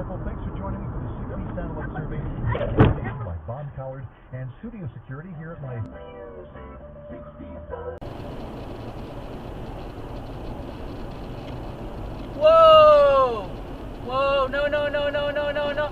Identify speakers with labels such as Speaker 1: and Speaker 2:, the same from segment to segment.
Speaker 1: Temple. Thanks for joining me for the CP Satellite Survey by Bob Coward and studio security here at my...
Speaker 2: Whoa! Whoa, no, no, no, no, no, no, no.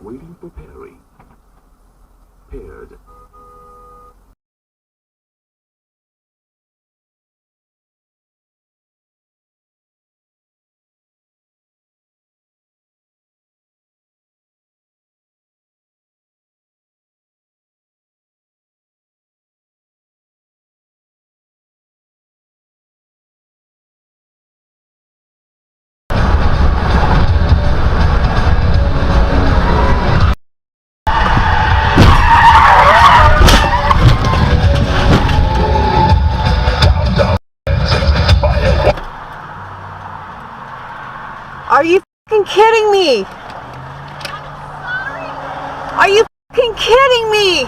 Speaker 3: Waiting for Perry. Paired.
Speaker 4: Are you fucking kidding me? Are you fucking kidding me?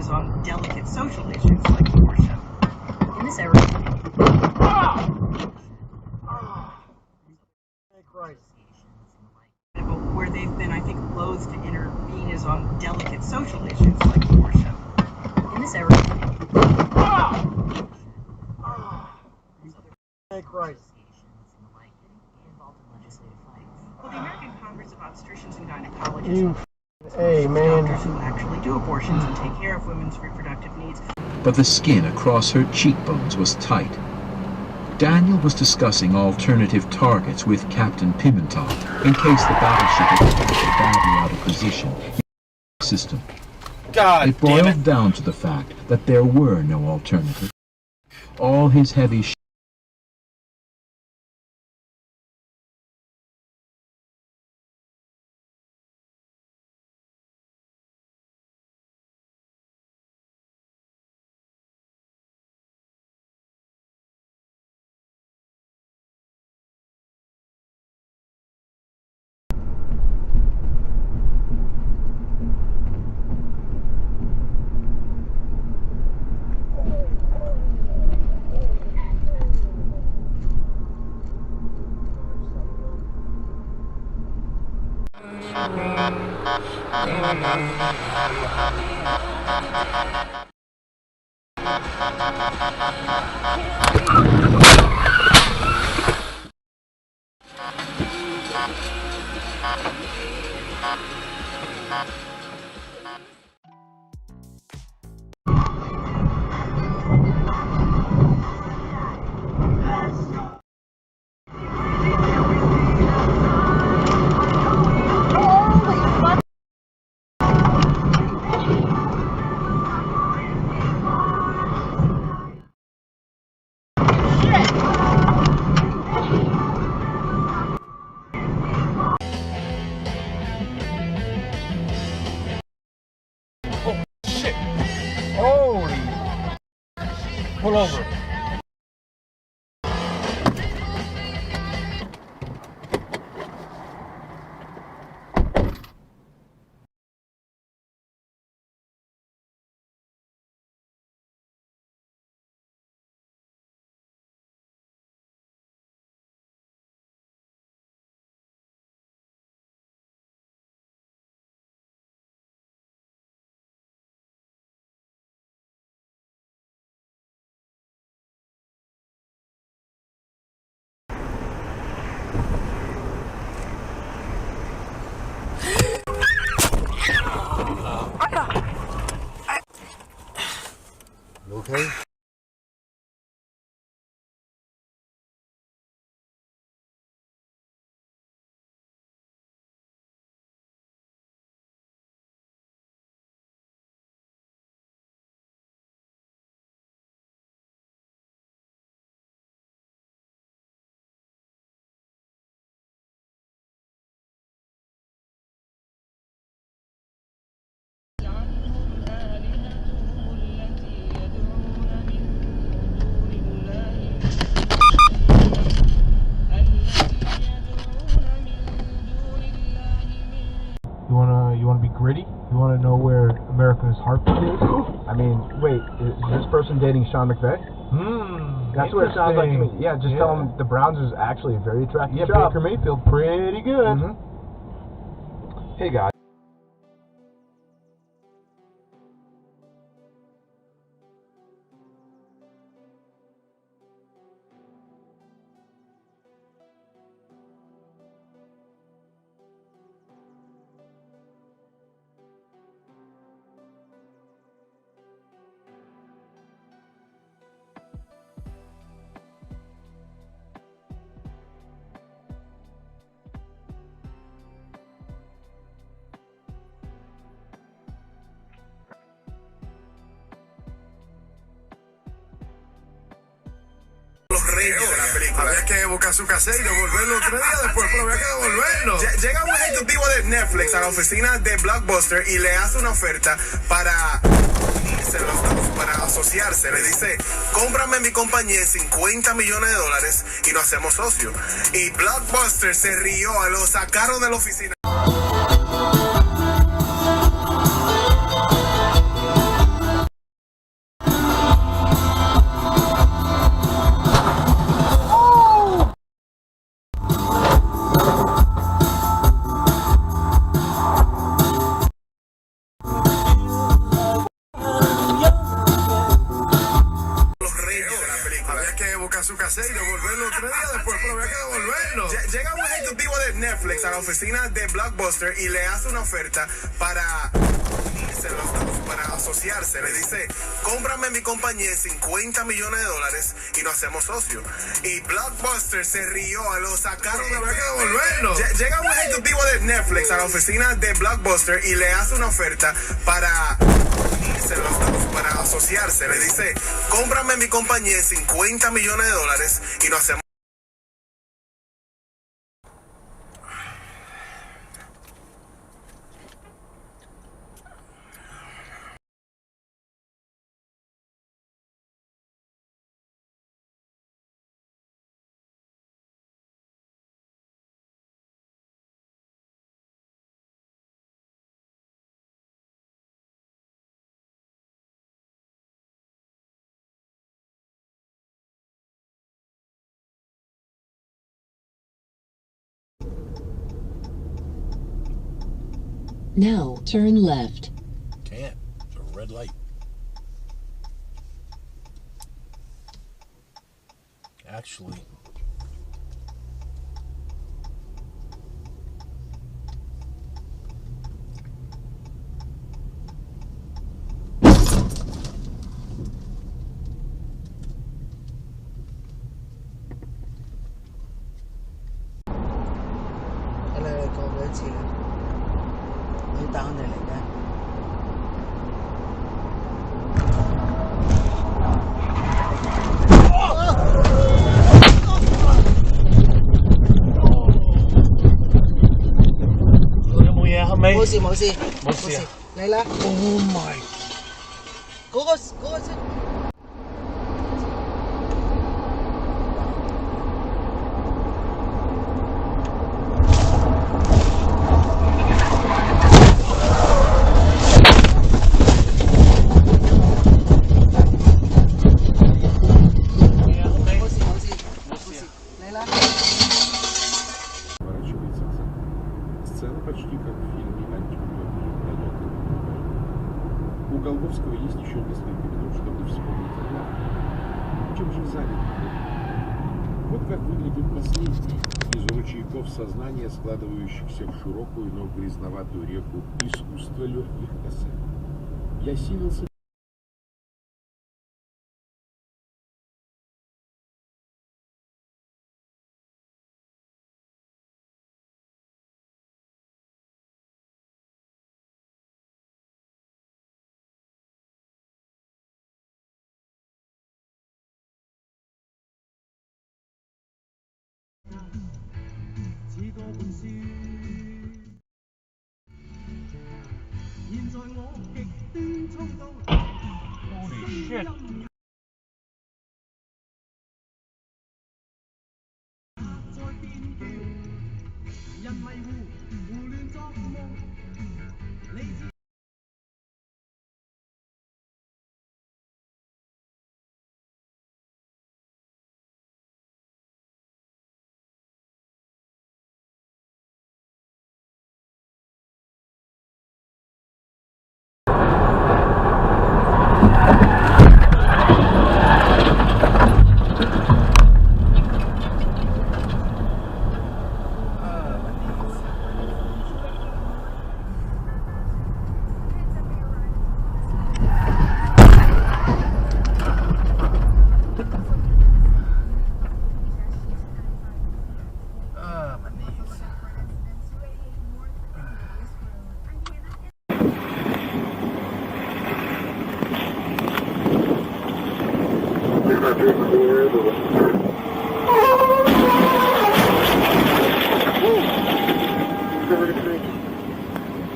Speaker 3: is on delicate social issues like abortion. In this area, where they've been, I think, loath to intervene is on delicate social issues like abortion. In this area, well, the American Congress of Obstetricians and Gynecologists.
Speaker 5: Hey, man.
Speaker 3: Doctors who actually do abortions and take care of women's reproductive needs.
Speaker 6: But the skin across her cheekbones was tight. Daniel was discussing alternative targets with Captain Pimentel in case the battleship had badly out of position in the system.
Speaker 2: God
Speaker 6: It
Speaker 2: damn it.
Speaker 6: boiled down to the fact that there were no alternatives. All his heavy
Speaker 2: Shit. Holy. Pull over.
Speaker 5: Okay.
Speaker 7: You wanna be gritty? You wanna know where America's heartbeat is?
Speaker 5: I mean, wait, is this person dating Sean McVay? That's what it sounds like to me. Yeah, just tell him the Browns is actually a very attractive
Speaker 7: Yeah,
Speaker 5: job.
Speaker 7: Baker Mayfield, pretty good.
Speaker 5: Hey guys.
Speaker 8: Los reyes de la película. Había que buscar su casero y devolverlo 3 días después, pero había que devolverlo. Llega un ejecutivo de Netflix a la oficina de Blockbuster y le hace una oferta para unirse los dos, para asociarse. Le dice, cómprame mi compañía en $50 millones y nos hacemos socios. Y Blockbuster se rió, lo sacaron de la oficina. Llega un ejecutivo de Netflix a la oficina de Blockbuster y le hace una oferta para asociarse. Le dice, cómprame mi compañía en $50 millones y nos hacemos socios. Y Blockbuster se rió, lo sacaron, había que devolverlo. Llega un ejecutivo de Netflix a la oficina de Blockbuster y le hace una oferta para asociarse. Le dice, cómprame mi compañía en $50 millones y nos hacemos.
Speaker 9: Now turn left.
Speaker 10: Can't. It's a red light. Actually,
Speaker 2: Mosi. Layla.
Speaker 10: oh my.
Speaker 2: Go.
Speaker 11: Сцена почти как в фильме «Антиутопия» Пролета. У Голговского есть еще несколько минут, чтобы вспомнить о главном. Чем же занят? Вот как выглядит последний из ручейков сознания, складывающихся в широкую, но грязноватую реку искусства легких касаний. Я силился
Speaker 7: Holy shit.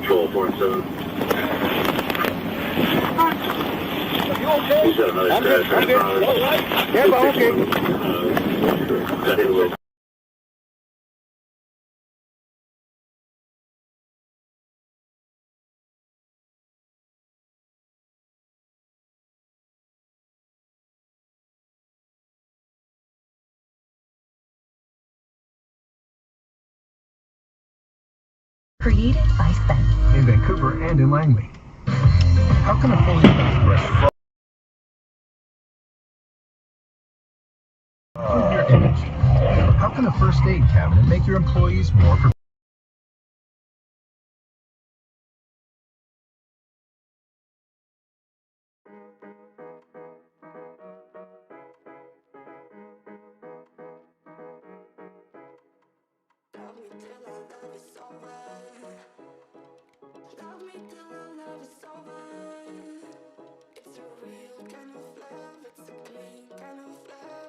Speaker 12: Control 47. He's got another crash right now. Yeah, but okay.
Speaker 13: Created by Spen.
Speaker 1: In Vancouver and in Langley. How can a fully express your image? How can a first aid cabinet make your employees more prepared?
Speaker 9: It's a real kind of love, it's a clean kind of love.